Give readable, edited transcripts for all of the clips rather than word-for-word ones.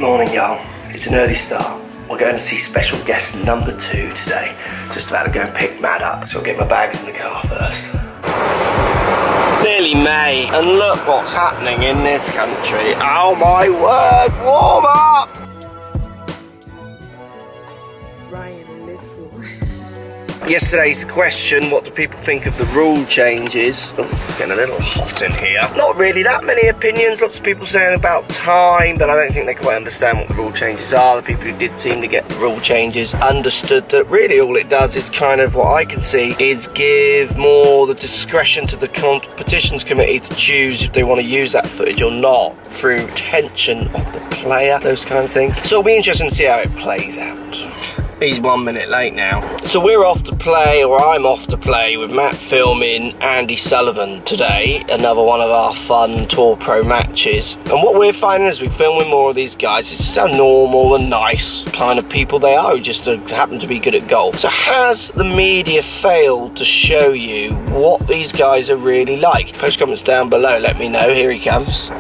Morning, y'all. It's an early start. We're going to see special guest number 2 today. Just about to go and pick Matt up, so I'll get my bags in the car first. It's nearly May, and look what's happening in this country. Oh my word, warm up! Ryan Little. Yesterday's question, what do people think of the rule changes? Oh, getting a little hot in here. Not really that many opinions, lots of people saying about time, but I don't think they quite understand what the rule changes are. The people who did seem to get the rule changes understood that really all it does is kind of, what I can see, is give more the discretion to the competitions committee to choose if they want to use that footage or not, through retention of the player, those kind of things. So it'll be interesting to see how it plays out. He's 1 minute late now. So we're off to play, or I'm off to play, with Matt filming Andy Sullivan today. Another one of our fun Tour Pro matches. And what we're finding as we're filming more of these guys, it's just how normal and nice kind of people they are, who just happen to be good at golf. So has the media failed to show you what these guys are really like? Post comments down below, let me know. Here he comes.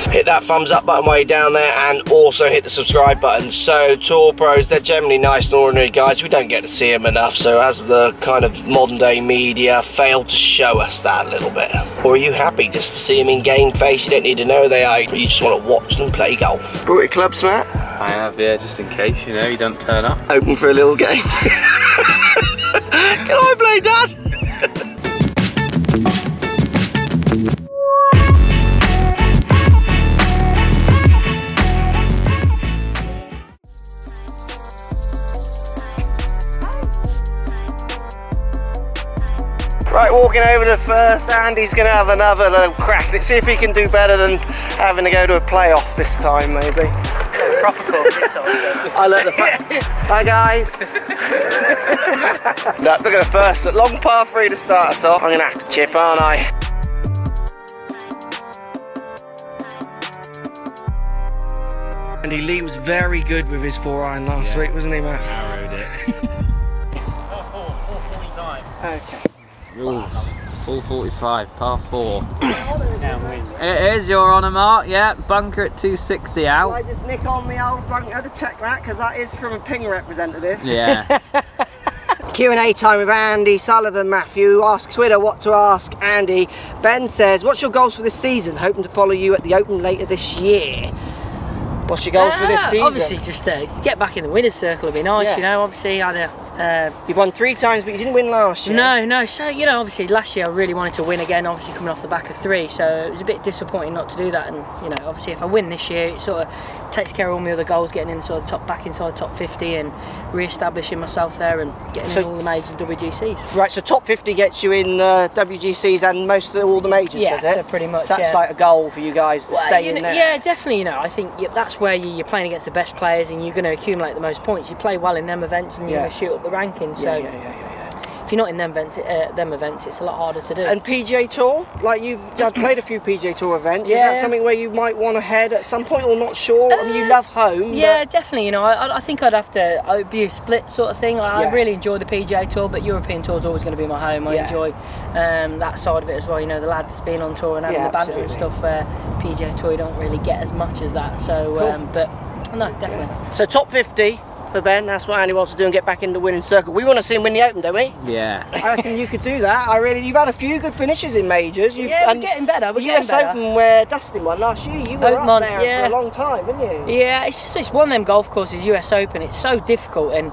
Hit that thumbs up button while you're down there, and also hit the subscribe button. So Tour Pros, they're generally nice and ordinary guys. We don't get to see them enough, so as the kind of modern day media failed to show us that a little bit. Or are you happy just to see them in game face? You don't need to know who they are, you just want to watch them play golf. Brought your clubs, Matt? I have, yeah, just in case, you know, you don't turn up. Open for a little game. Can I play, Dad? Right, walking over to first, Andy's going to have another little crack. Let's see if he can do better than having to go to a playoff this time, maybe. Proper course this time. So. I look the Hi guys. No, look at the first, long par 3 to start us off. I'm going to have to chip, aren't I? Andy Lee was very good with his 4-iron last week, wasn't he, Matt? Narrowed it. 4:45. Okay. Ooh, 445, par 4. Downwind. It is, you're on a mark, yeah. Bunker at 260 out. I just nick on the old bunker to check that, because that is from a ping representative. Yeah. Q&A time with Andy Sullivan. Matthew asks Twitter what to ask Andy. Ben says, what's your goals for this season? Hoping to follow you at the Open later this year. What's your goals for this season? Obviously, just get back in the winner's circle would be nice, you know. Obviously, I had you've won 3 times, but you didn't win last year. No. So, you know, obviously last year I really wanted to win again, obviously coming off the back of 3. So it was a bit disappointing not to do that. And, you know, obviously if I win this year, it sort of takes care of all my other goals, getting in sort of back inside the top 50 and re-establishing myself there and getting in all the majors and WGCs. Right, so top 50 gets you in WGCs and most of all the majors, does it? So pretty much, so that's like a goal for you guys to stay in there. Yeah, definitely. You know, I think that's where you're playing against the best players and you're going to accumulate the most points. You play well in them events and you're going to shoot up the rankings. So if you're not in them events, it's a lot harder to do. And PGA Tour, like you've played a few PGA Tour events. Is that something where you might want to head at some point, or not sure? I mean, you love home. Yeah, definitely. You know, I think I'd have to. It would be a split sort of thing. I really enjoy the PGA Tour, but European Tour is always going to be my home. I enjoy that side of it as well. You know, the lads being on tour and having the banter and stuff. PGA Tour, you don't really get as much as that. So, but no, definitely. So top 50. For Ben, that's what Andy wants to do and get back in the winning circle. We want to see him win the Open, don't we? Yeah. I reckon you could do that. You've had a few good finishes in majors. We're getting better. We're US Open, where Dustin won last year, you were up there for a long time, didn't you? Yeah, it's one of them golf courses, US Open. It's so difficult, and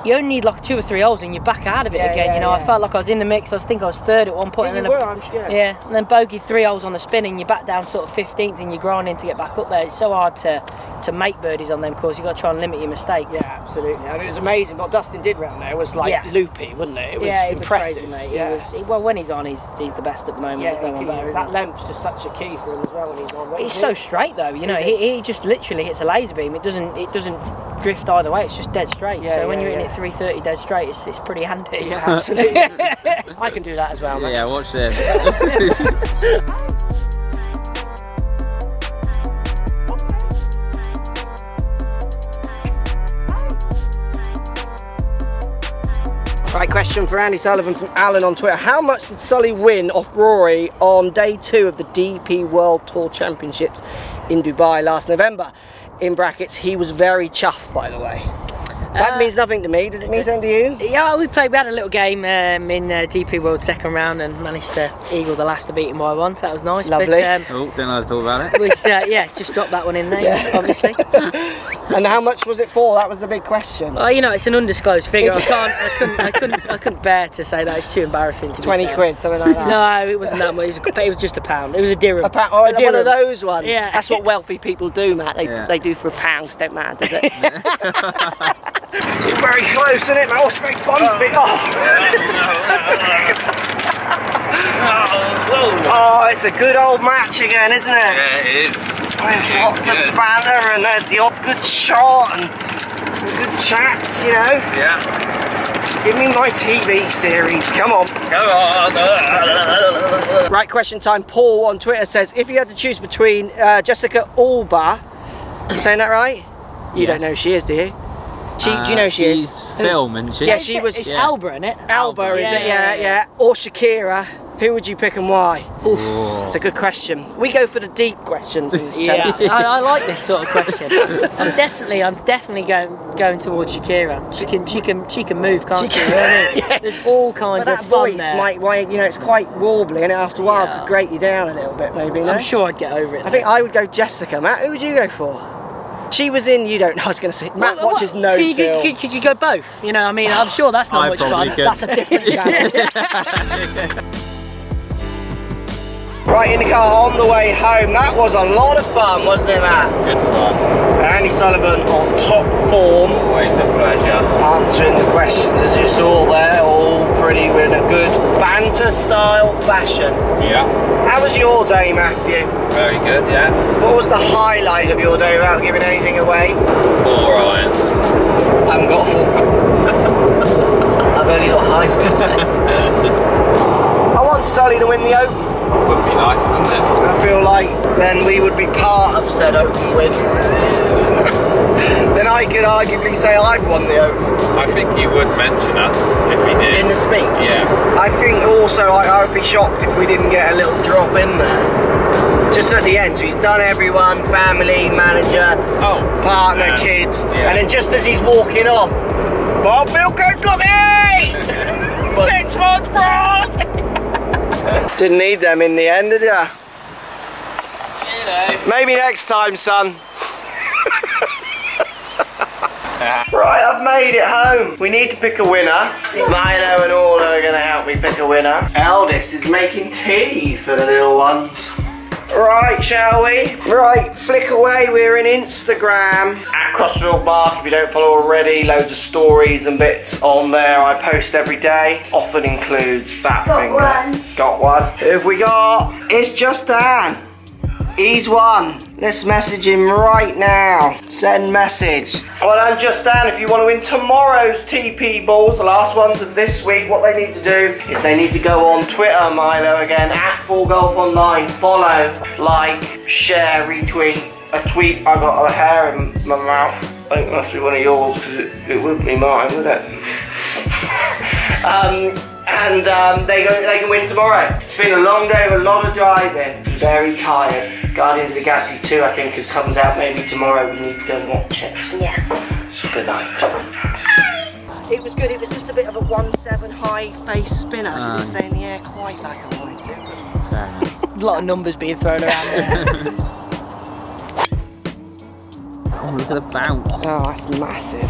you only need like 2 or 3 holes and you're back out of it again. You know, I felt like I was in the mix. I think I was 3rd at one point, and then and then bogey 3 holes on the spin, and you're back down sort of 15th, and you're grinding to get back up there. It's so hard to make birdies on them courses. You've got to try and limit your mistakes. Yeah, absolutely. I mean, it was amazing. What Dustin did round there was like loopy, wasn't it? It was impressive. It was crazy, mate. Well, when he's on, he's the best at the moment. There's no one better, is that length's just such a key for him as well when he's on. It's so straight though. You know, he just literally hits a laser beam. It doesn't drift either way. It's just dead straight. So when you're in it 330 dead straight, it's pretty handy. Yeah, absolutely. I can do that as well, man. Yeah, watch this. Right, question for Andy Sullivan from Alan on Twitter. How much did Sully win off Rory on day 2 of the DP World Tour Championships in Dubai last November? In brackets, he was very chuffed, by the way. That means nothing to me. Does it mean something to you? Yeah, we had a little game in DP World second round and managed to eagle the last to beat him by 1, so that was nice. Lovely. But, oh, didn't know at all about it. Was, yeah, just drop that one in there, obviously. And how much was it for? That was the big question. Well, you know, it's an undisclosed figure. I couldn't bear to say that. It's too embarrassing to be 20 fair. quid, something like that. No, it wasn't that much. It was just £1. It was a dirham. A pound? Oh, a dirham. one of those ones. Yeah. That's what wealthy people do, Matt. They do for £1. Don't matter, does it? It's very close, isn't it, Matt? It's very bumpy. Oh, it's a good old match again, isn't it? Yeah, it is. There's lots of banter and there's the odd good shot and some good chats, you know? Yeah. Give me my TV series, come on. Come on. Right, question time. Paul on Twitter says, if you had to choose between Jessica Alba, am I saying that right? You don't know who she is, do you? Do you know who she is? She's film, isn't she? Yeah, she was. It's Alba, isn't it? Alba, is it? Yeah. Or Shakira. Who would you pick and why? That's a good question. We go for the deep questions in this channel. Yeah, I like this sort of question. I'm definitely going towards Shakira. She can move, can't she? You know what I mean? Yeah. There's all kinds But of that fun voice there. might, you know, it's quite warbly, and after a while it could grate you down a little bit, maybe. No? I'm sure I'd get over it. I think I would go Jessica. Matt, who would you go for? She was in, you don't know, I was going to say, Matt watches no film. Could you go both? You know, I mean, I'm sure that's not much fun. Could. That's a different channel. Right, in the car on the way home. That was a lot of fun, wasn't it, Matt? Good fun. Andy Sullivan on top form. Always a pleasure. Answering the questions as you saw there, all pretty in a good banter style fashion. Yeah. How was your day, Matthew? Very good, yeah. What was the highlight of your day without giving anything away? 4 irons. I haven't got 4. I've only got high. I want Sully to win the Open. Would be nice, wouldn't it? I feel like then we would be part of said Open win. Then I could arguably say I've won the Open. I think he would mention us if he did. In the speech? Yeah. I think also I would be shocked if we didn't get a little drop in there. Just at the end, so he's done everyone, family, manager, partner, kids, and then just as he's walking off, Bob Philcote's got the 6 months, bro! Didn't need them in the end, did ya? You know. Maybe next time, son. Right, I've made it home. We need to pick a winner. Milo and Orla are going to help me pick a winner. Eldest is making tea for the little ones. Right, shall we? Right, flick away. We're in Instagram at Crossfield Mark. If you don't follow already, loads of stories and bits on there. I post every day. Often includes that finger. Got one. Who have we got? It's just Dan. He's won. Let's message him right now. Send message. Well done, Just Dan. If you want to win tomorrow's TP balls, the last ones of this week, what they need to do is they need to go on Twitter, Milo, again, at 4golfonline. Follow, like, share, retweet. A tweet, I got a hair in my mouth. I think it must be one of yours, because it wouldn't be mine, would it? They can win tomorrow. It's been a long day with a lot of driving. I'm very tired. Guardians of the Galaxy 2, I think, comes out maybe tomorrow. We need to go and watch it. Yeah. Good night. It was good. It was just a bit of a 1-7 high face spin. Actually, didn't stay in the air quite like I wanted to. A lot of numbers being thrown around there. Oh, look at the bounce. Oh, that's massive.